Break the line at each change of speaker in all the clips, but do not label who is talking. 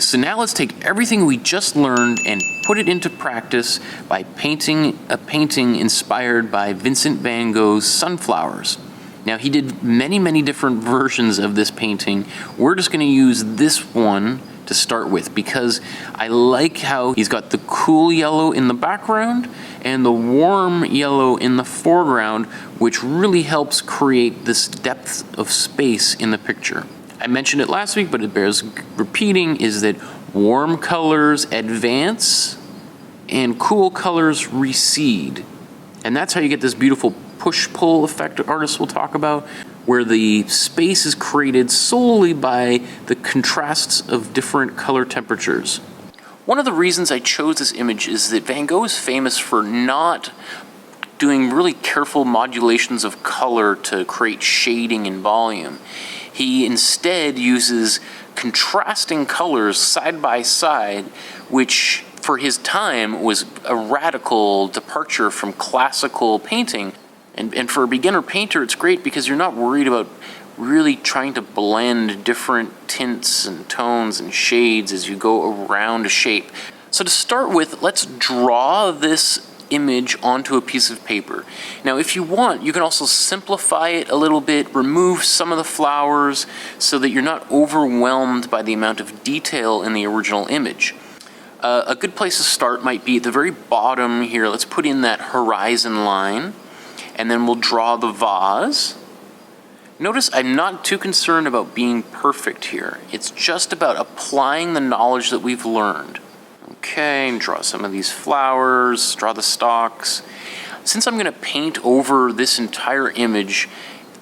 So now let's take everything we just learned and put it into practice by painting a painting inspired by Vincent Van Gogh's Sunflowers. Now he did many different versions of this painting. We're just going to use this one to start with because I like how he's got the cool yellow in the background and the warm yellow in the foreground, which really helps create this depth of space in the picture. I mentioned it last week, but it bears repeating, is that warm colors advance and cool colors recede. And that's how you get this beautiful push-pull effect artists will talk about, where the space is created solely by the contrasts of different color temperatures. One of the reasons I chose this image is that Van Gogh is famous for not doing really careful modulations of color to create shading and volume. He instead uses contrasting colors side by side, which for his time was a radical departure from classical painting. And for a beginner painter, it's great because you're not worried about really trying to blend different tints and tones and shades as you go around a shape. So to start with, let's draw this image onto a piece of paper. Now if you want, you can also simplify it a little bit, remove some of the flowers so that you're not overwhelmed by the amount of detail in the original image. A good place to start might be at the very bottom here. Let's put in that horizon line, and then we'll draw the vase. Notice I'm not too concerned about being perfect here. It's just about applying the knowledge that we've learned. Okay, draw some of these flowers, draw the stalks. Since I'm going to paint over this entire image,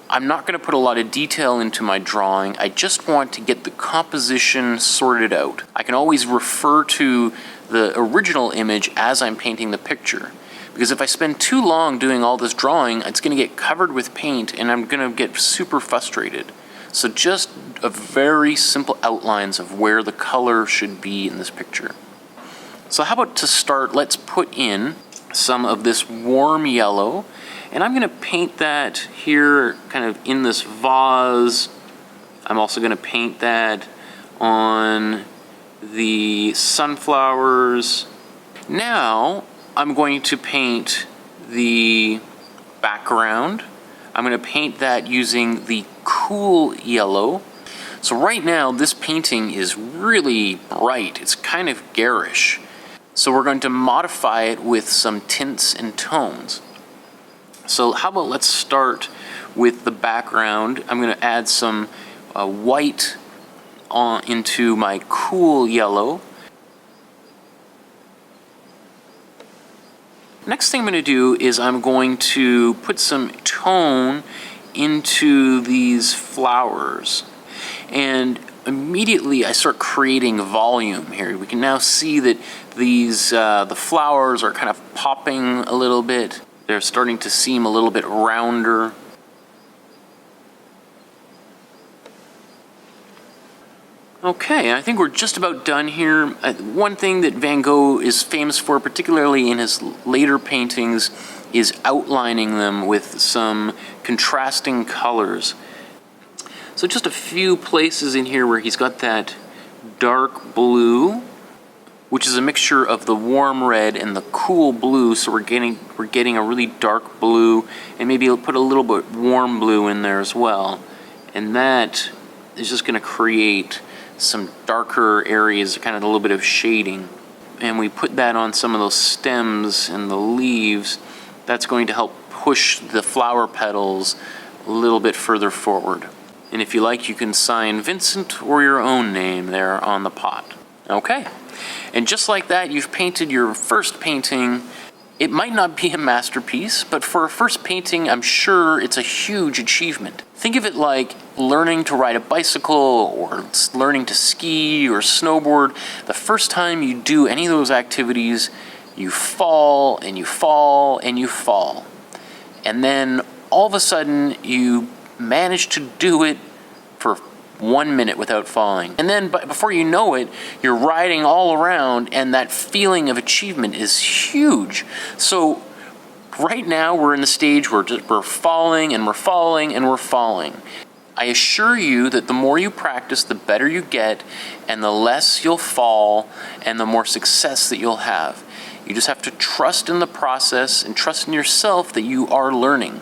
I'm not going to put a lot of detail into my drawing. I just want to get the composition sorted out. I can always refer to the original image as I'm painting the picture. Because if I spend too long doing all this drawing, it's going to get covered with paint and I'm going to get super frustrated. So just a very simple outlines of where the color should be in this picture. So how about to start, let's put in some of this warm yellow, and I'm going to paint that here kind of in this vase. I'm also going to paint that on the sunflowers. Now I'm going to paint the background. I'm going to paint that using the cool yellow. So right now this painting is really bright. It's kind of garish. So we're going to modify it with some tints and tones. So how about let's start with the background. I'm going to add some white into my cool yellow. Next thing I'm going to do is I'm going to put some tone into these flowers. And immediately I start creating volume here. We can now see that these the flowers are kind of popping a little bit. They're starting to seem a little bit rounder. Okay, I think we're just about done here. One thing that Van Gogh is famous for, particularly in his later paintings, is outlining them with some contrasting colors. So just a few places in here where he's got that dark blue, which is a mixture of the warm red and the cool blue, so we're getting a really dark blue, and maybe he'll put a little bit warm blue in there as well. And that is just going to create some darker areas, kind of a little bit of shading. And we put that on some of those stems and the leaves. That's going to help push the flower petals a little bit further forward. And if you like, you can sign Vincent or your own name there on the pot. Okay, and just like that, you've painted your first painting. It might not be a masterpiece, but for a first painting, I'm sure it's a huge achievement. Think of it like learning to ride a bicycle or learning to ski or snowboard. The first time you do any of those activities, you fall and you fall and you fall. And then all of a sudden, you manage to do it for 1 minute without falling. And then before you know it, you're riding all around, and that feeling of achievement is huge. So right now we're in the stage where we're falling and we're falling and we're falling. I assure you that the more you practice, the better you get, and the less you'll fall, and the more success that you'll have. You just have to trust in the process and trust in yourself that you are learning.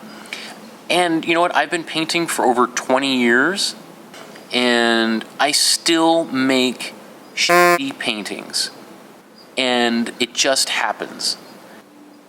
And you know what? I've been painting for over 20 years, and I still make shitty paintings. And it just happens.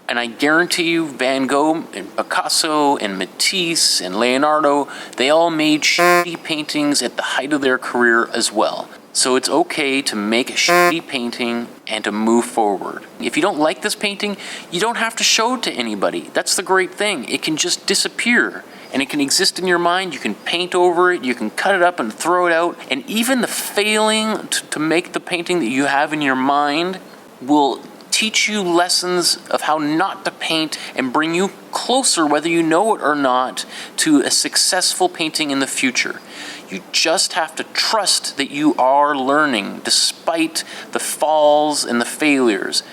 And I guarantee you, Van Gogh and Picasso and Matisse and Leonardo, they all made shitty paintings at the height of their career as well. So it's okay to make a shitty painting and to move forward. If you don't like this painting, you don't have to show it to anybody. That's the great thing. It can just disappear. And it can exist in your mind. You can paint over it, you can cut it up and throw it out. And even the failing to make the painting that you have in your mind will teach you lessons of how not to paint and bring you closer, whether you know it or not, to a successful painting in the future. You just have to trust that you are learning despite the falls and the failures.